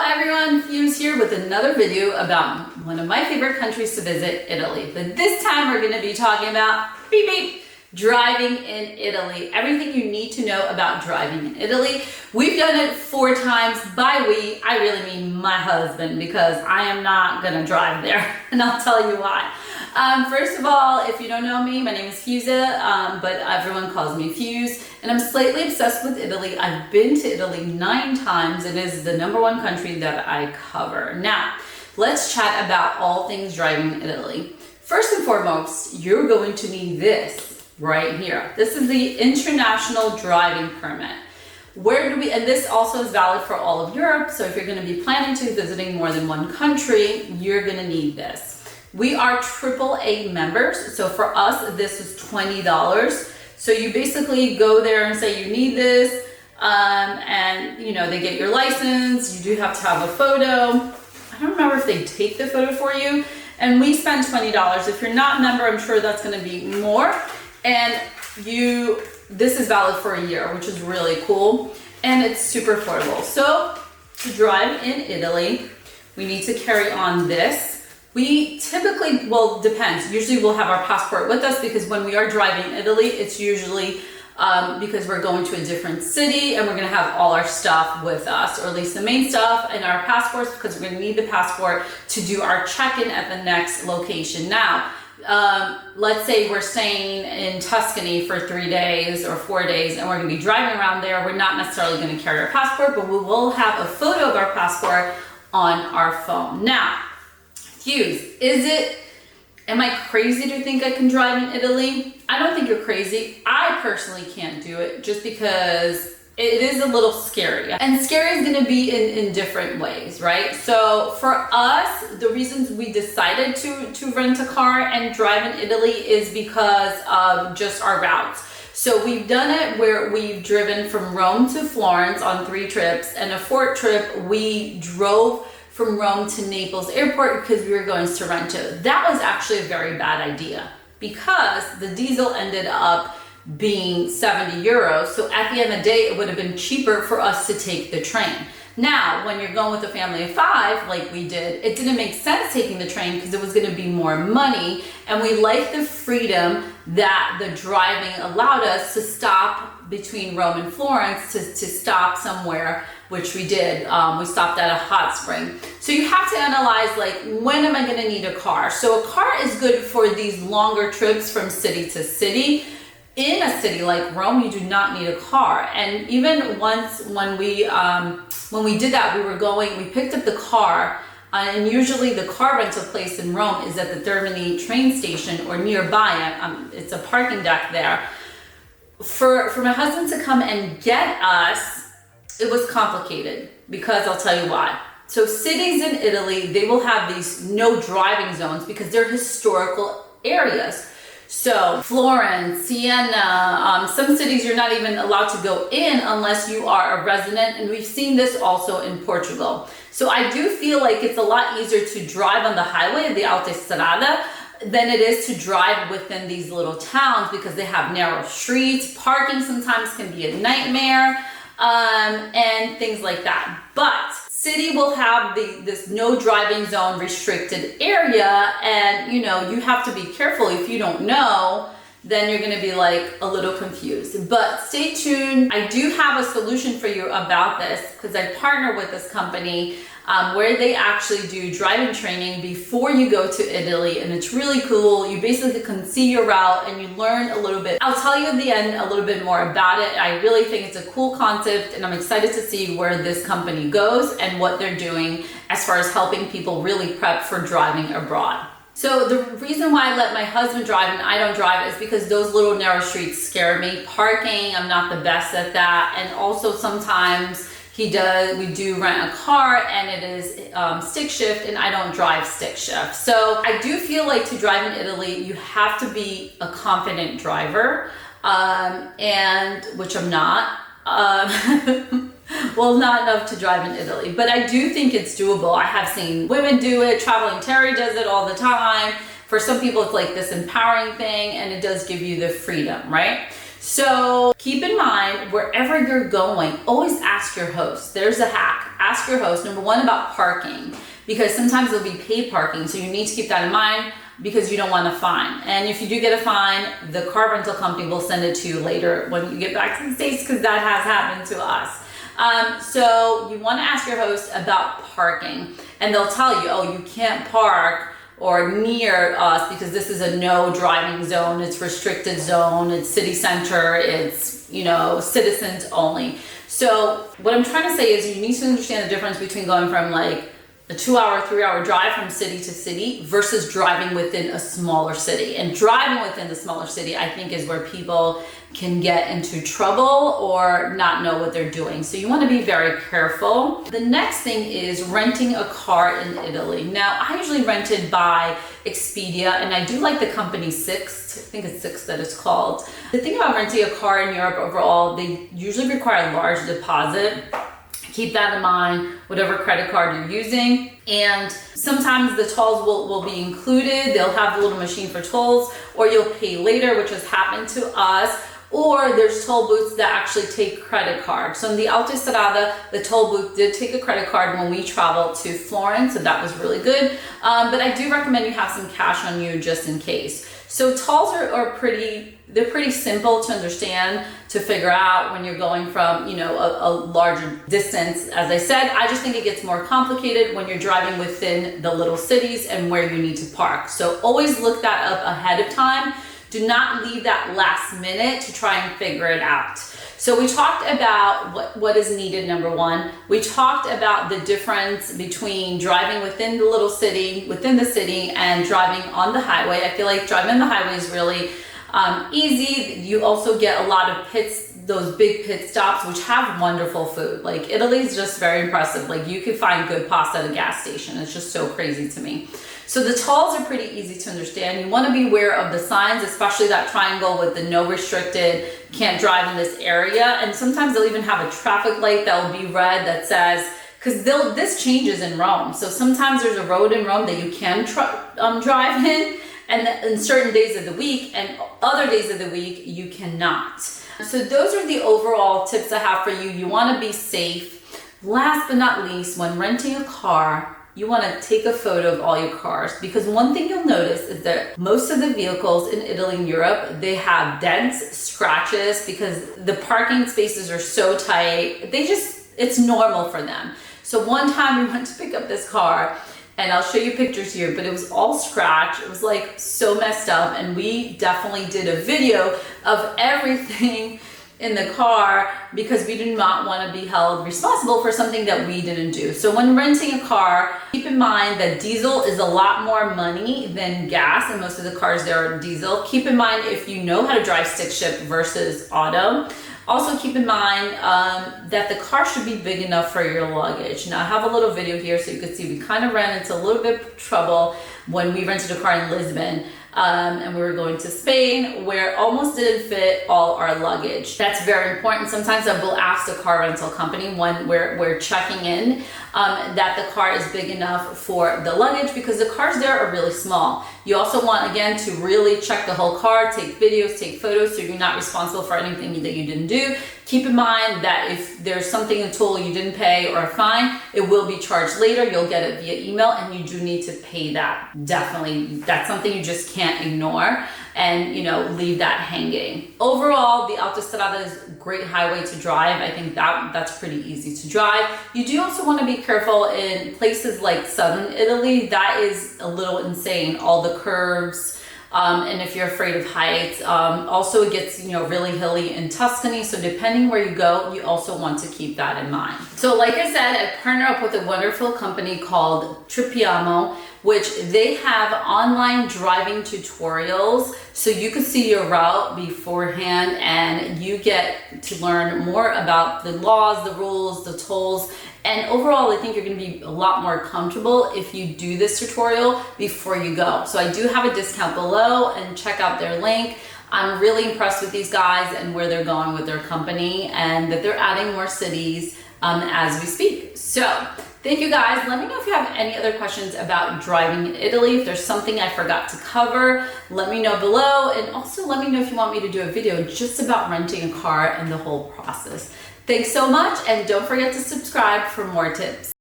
everyone, Fuse here with another video about one of my favorite countries to visit, Italy. But this time we're going to be talking about driving in Italy. Everything you need to know about driving in Italy. We've done it 4 times. By we, I really mean my husband, because I am not going to drive there, and I'll tell you why. First of all, if you don't know me, my name is Fuse, but everyone calls me Fuse, and I'm slightly obsessed with Italy. I've been to Italy 9 times. It is the #1 country that I cover. Now, let's chat about all things driving in Italy. First and foremost, you're going to need this right here. This is the International Driving Permit. And this also is valid for all of Europe, so if you're going to be planning to visiting more than one country, you're going to need this. We are AAA members, so for us, this is $20. So you basically go there and say you need this, and they get your license. You do have to have a photo. I don't remember if they take the photo for you, and we spend $20. If you're not a member, I'm sure that's going to be more. And this is valid for a year, which is really cool, and it's super affordable. So to drive in Italy, we need to carry on this. We typically, well, depends. Usually we'll have our passport with us, because when we are driving in Italy, it's usually because we're going to a different city and we're going to have all our stuff with us, or at least the main stuff, and our passports, because we're going to need the passport to do our check-in at the next location. Now, let's say we're staying in Tuscany for 3 days or 4 days, and we're going to be driving around there. We're not necessarily going to carry our passport, but we will have a photo of our passport on our phone. Now, Fuse, am I crazy to think I can drive in Italy? I don't think you're crazy. I personally can't do it, just because it is a little scary. And scary is going to be in different ways, right? So for us, the reasons we decided to rent a car and drive in Italy is because of just our routes. So we've done it where we've driven from Rome to Florence on 3 trips, and a 4th trip we drove from Rome to Naples airport because we were going to Sorrento. That was actually a very bad idea, because the diesel ended up being 70 euros. So at the end of the day, it would have been cheaper for us to take the train. Now, when you're going with a family of 5, like we did, it didn't make sense taking the train because it was going to be more money. And we liked the freedom that the driving allowed us to stop between Rome and Florence, to stop somewhere, which we did. We stopped at a hot spring. So you have to analyze, like, when am I going to need a car? So a car is good for these longer trips from city to city. In a city like Rome, you do not need a car. And even once when we did that, we picked up the car, and usually the car rental place in Rome is at the Termini train station or nearby. It's a parking deck there. For my husband to come and get us, it was complicated, because I'll tell you why. So cities in Italy, they will have these no driving zones because they're historical areas. So Florence, Siena, some cities you're not even allowed to go in unless you are a resident, and we've seen this also in Portugal. So I do feel like it's a lot easier to drive on the highway, the autostrada, than it is to drive within these little towns, because they have narrow streets. Parking sometimes can be a nightmare, and things like that. But city will have this no driving zone restricted area, and you have to be careful. If you don't know, then you're going to be like a little confused. But stay tuned. I do have a solution for you about this, because I partner with this company where they actually do driving training before you go to Italy, and it's really cool. You basically can see your route and you learn a little bit. I'll tell you at the end a little bit more about it. I really think it's a cool concept, and I'm excited to see where this company goes and what they're doing as far as helping people really prep for driving abroad. So the reason why I let my husband drive and I don't drive is because those little narrow streets scare me. Parking, I'm not the best at that. And also sometimes we do rent a car, and it is stick shift, and I don't drive stick shift. So I do feel like to drive in Italy, you have to be a confident driver, and which I'm not. Well, not enough to drive in Italy, but I do think it's doable. I have seen women do it. Traveling Terry does it all the time. For some people, it's like this empowering thing, and it does give you the freedom, right? So keep in mind, wherever you're going, always ask your host. There's a hack. Ask your host, number one, about parking, because sometimes there'll be paid parking. So you need to keep that in mind because you don't want a fine. And if you do get a fine, the car rental company will send it to you later when you get back to the States, because that has happened to us. So you want to ask your host about parking, and they'll tell you, oh, you can't park or near us because this is a no driving zone, it's restricted zone, it's city center, it's, you know, citizens only. So what I'm trying to say is you need to understand the difference between going from like a 2-hour, 3-hour drive from city to city versus driving within a smaller city. And driving within the smaller city, I think, is where people can get into trouble or not know what they're doing. So you want to be very careful. The next thing is renting a car in Italy. Now, I usually rented by Expedia, and I do like the company Sixt. I think it's Sixt that it's called. The thing about renting a car in Europe overall, they usually require a large deposit. Keep that in mind, whatever credit card you're using. And sometimes the tolls will be included. They'll have a little machine for tolls, or you'll pay later, which has happened to us. Or there's toll booths that actually take credit cards. So in the autostrada, the toll booth did take a credit card when we traveled to Florence, so that was really good. But I do recommend you have some cash on you just in case. So tolls are pretty simple to understand, to figure out when you're going from, you know, a larger distance. As I said, I just think it gets more complicated when you're driving within the little cities and where you need to park. So always look that up ahead of time. Do not leave that last minute to try and figure it out. So we talked about what is needed, number one. We talked about the difference between driving within the little city, within the city, and driving on the highway. I feel like driving on the highway is really easy. You also get a lot of those big pit stops, which have wonderful food. Like Italy is just very impressive. Like you can find good pasta at a gas station. It's just so crazy to me. So the tolls are pretty easy to understand. You want to be aware of the signs, especially that triangle with the no restricted, can't drive in this area. And sometimes they'll even have a traffic light that will be red that says, because this changes in Rome. So sometimes there's a road in Rome that you can drive in, and in certain days of the week, and other days of the week you cannot. So those are the overall tips I have for you. You want to be safe. Last but not least, when renting a car, you want to take a photo of all your cars, because one thing you'll notice is that most of the vehicles in Italy and Europe, they have dents, scratches, because the parking spaces are so tight. It's normal for them. So one time we went to pick up this car, and I'll show you pictures here, but it was all scratched. It was like so messed up, and we definitely did a video of everything in the car because we do not want to be held responsible for something that we didn't do. So when renting a car, keep in mind that diesel is a lot more money than gas, and most of the cars there are diesel. Keep in mind if you know how to drive stick shift versus auto. Also keep in mind that the car should be big enough for your luggage. Now I have a little video here so you can see we kind of ran into a little bit of trouble when we rented a car in Lisbon. And we were going to Spain, where it almost didn't fit all our luggage. That's very important. Sometimes I will ask the car rental company when we're checking in that the car is big enough for the luggage, because the cars there are really small. You also want, again, to really check the whole car, take videos, take photos, so you're not responsible for anything that you didn't do. Keep in mind that if there's something in total you didn't pay or a fine, it will be charged later. You'll get it via email, and you do need to pay that. Definitely, that's something you just can't ignore and, you know, leave that hanging. Overall, the autostrada is a great highway to drive. I think that's pretty easy to drive. You do also want to be careful in places like southern Italy. That is a little insane. All the curves. And if you're afraid of heights, also it gets, you know, really hilly in Tuscany. So depending where you go, you also want to keep that in mind. So like I said, I partner up with a wonderful company called Tripiamo, which they have online driving tutorials. So you can see your route beforehand, and you get to learn more about the laws, the rules, the tolls. And overall, I think you're going to be a lot more comfortable if you do this tutorial before you go. So I do have a discount below, and check out their link. I'm really impressed with these guys and where they're going with their company, and that they're adding more cities as we speak. So Thank you guys. Let me know if you have any other questions about driving in Italy. If there's something I forgot to cover, let me know below. And also let me know if you want me to do a video just about renting a car and the whole process. Thanks so much, and don't forget to subscribe for more tips.